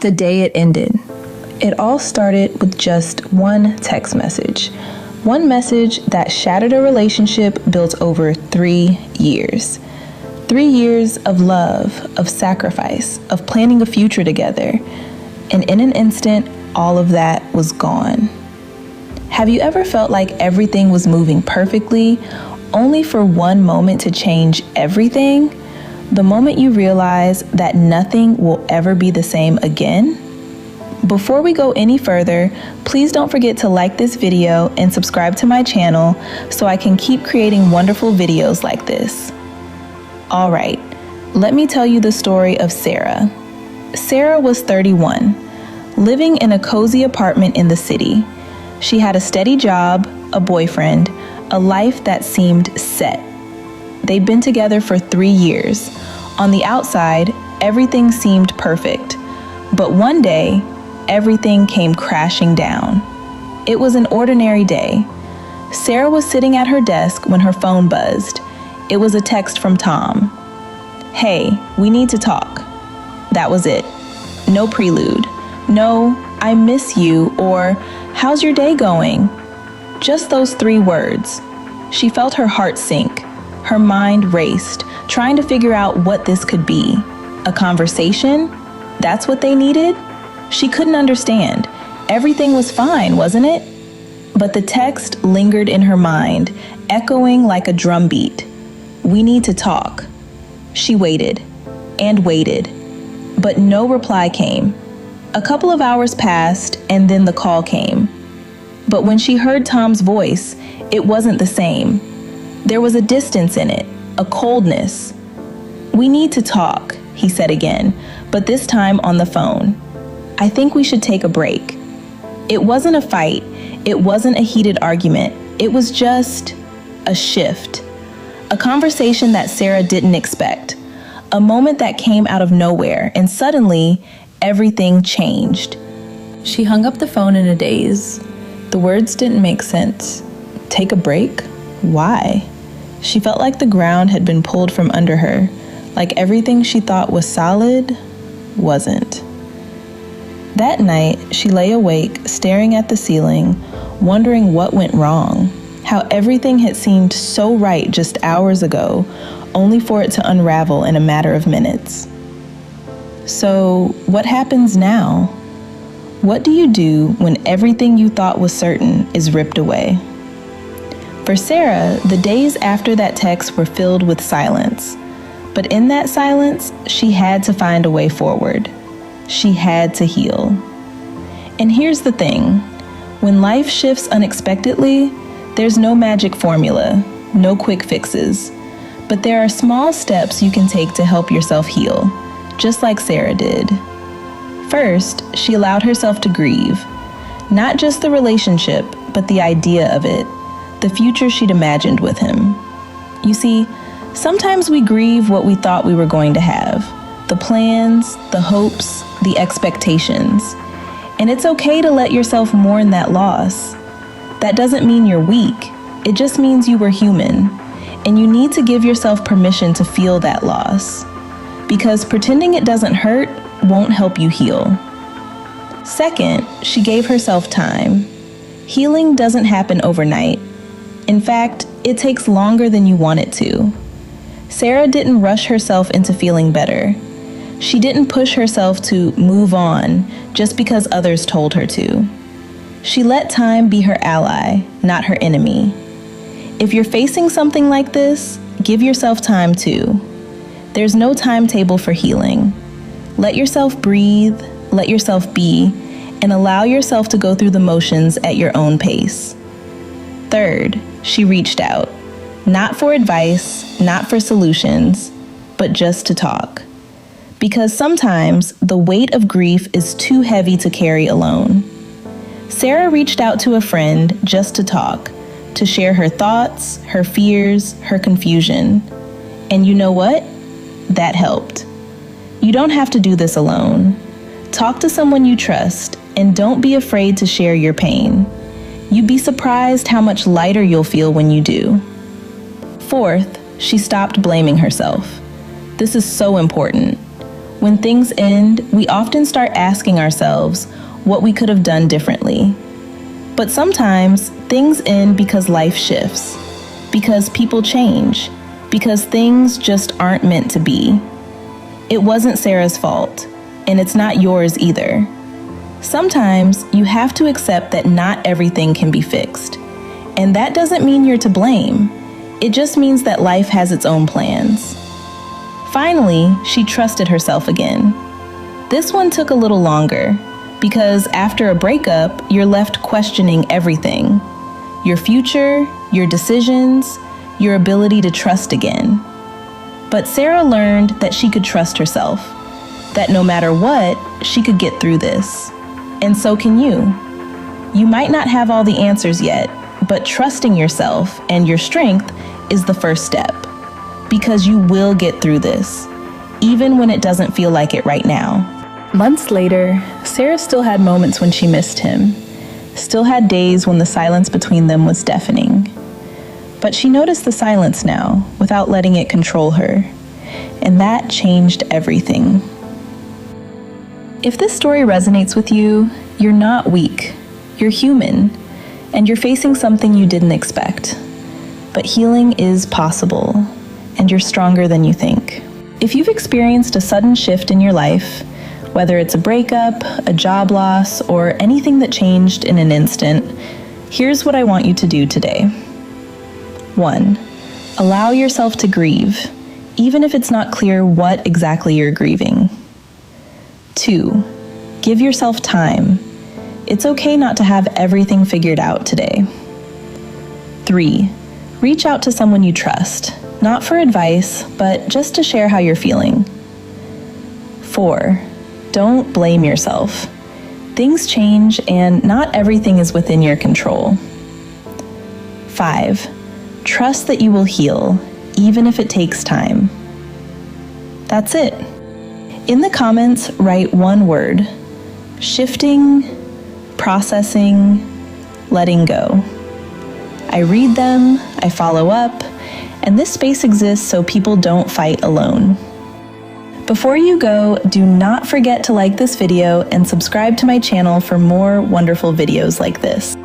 The day it ended. It all started with just one text message. One message that shattered a relationship built over 3 years. 3 years of love, of sacrifice, of planning a future together. And in an instant, all of that was gone. Have you ever felt like everything was moving perfectly, only for one moment to change everything? The moment you realize that nothing will ever be the same again? Before we go any further, please don't forget to like this video and subscribe to my channel so I can keep creating wonderful videos like this. Alright, let me tell you the story of Sarah. Sarah was 31, living in a cozy apartment in the city. She had a steady job, a boyfriend, a life that seemed set. They'd been together for 3 years. On the outside, everything seemed perfect. But one day, everything came crashing down. It was an ordinary day. Sarah was sitting at her desk when her phone buzzed. It was a text from Tom. "Hey, we need to talk." That was it. No prelude. No, "I miss you," or "How's your day going?" Just those 3 words. She felt her heart sink. Her mind raced, trying to figure out what this could be. A conversation? That's what they needed? She couldn't understand. Everything was fine, wasn't it? But the text lingered in her mind, echoing like a drumbeat. "We need to talk." She waited and waited, but no reply came. A couple of hours passed, and then the call came. But when she heard Tom's voice, it wasn't the same. There was a distance in it, a coldness. "We need to talk," he said again, but this time on the phone. "I think we should take a break." It wasn't a fight. It wasn't a heated argument. It was just a shift. A conversation that Sarah didn't expect. A moment that came out of nowhere, and suddenly, everything changed. She hung up the phone in a daze. The words didn't make sense. Take a break? Why? She felt like the ground had been pulled from under her, like everything she thought was solid wasn't. That night, she lay awake, staring at the ceiling, wondering what went wrong, how everything had seemed so right just hours ago, only for it to unravel in a matter of minutes. So, what happens now? What do you do when everything you thought was certain is ripped away? For Sarah, the days after that text were filled with silence. But in that silence, she had to find a way forward. She had to heal. And here's the thing. When life shifts unexpectedly, there's no magic formula, no quick fixes. But there are small steps you can take to help yourself heal, just like Sarah did. First, she allowed herself to grieve. Not just the relationship, but the idea of it. The future she'd imagined with him. You see, sometimes we grieve what we thought we were going to have. The plans, the hopes, the expectations. And it's okay to let yourself mourn that loss. That doesn't mean you're weak. It just means you were human. And you need to give yourself permission to feel that loss. Because pretending it doesn't hurt won't help you heal. Second, she gave herself time. Healing doesn't happen overnight. In fact, it takes longer than you want it to. Sarah didn't rush herself into feeling better. She didn't push herself to move on just because others told her to. She let time be her ally, not her enemy. If you're facing something like this, give yourself time too. There's no timetable for healing. Let yourself breathe, let yourself be, and allow yourself to go through the motions at your own pace. Third, she reached out. Not for advice, not for solutions, but just to talk. Because sometimes the weight of grief is too heavy to carry alone. Sarah reached out to a friend just to talk, to share her thoughts, her fears, her confusion. And you know what? That helped. You don't have to do this alone. Talk to someone you trust, and don't be afraid to share your pain. You'd be surprised how much lighter you'll feel when you do. Fourth, she stopped blaming herself. This is so important. When things end, we often start asking ourselves what we could have done differently. But sometimes things end because life shifts, because people change, because things just aren't meant to be. It wasn't Sarah's fault, and it's not yours either. Sometimes you have to accept that not everything can be fixed. And that doesn't mean you're to blame. It just means that life has its own plans. Finally, she trusted herself again. This one took a little longer, because after a breakup, you're left questioning everything. Your future, your decisions, your ability to trust again. But Sarah learned that she could trust herself, that no matter what, she could get through this. And so can you. You might not have all the answers yet, but trusting yourself and your strength is the first step. Because you will get through this, even when it doesn't feel like it right now. Months later, Sarah still had moments when she missed him, still had days when the silence between them was deafening. But she noticed the silence now, without letting it control her. And that changed everything. If this story resonates with you, you're not weak. You're human, and you're facing something you didn't expect. But healing is possible, and you're stronger than you think. If you've experienced a sudden shift in your life, whether it's a breakup, a job loss, or anything that changed in an instant, here's what I want you to do today. 1. Allow yourself to grieve, even if it's not clear what exactly you're grieving. 2. Give yourself time. It's okay not to have everything figured out today. 3. Reach out to someone you trust, not for advice, but just to share how you're feeling. 4. Don't blame yourself. Things change and not everything is within your control. 5. Trust that you will heal, even if it takes time. That's it. In the comments, write one word: shifting, processing, letting go. I read them, I follow up, and this space exists so people don't fight alone. Before you go, do not forget to like this video and subscribe to my channel for more wonderful videos like this.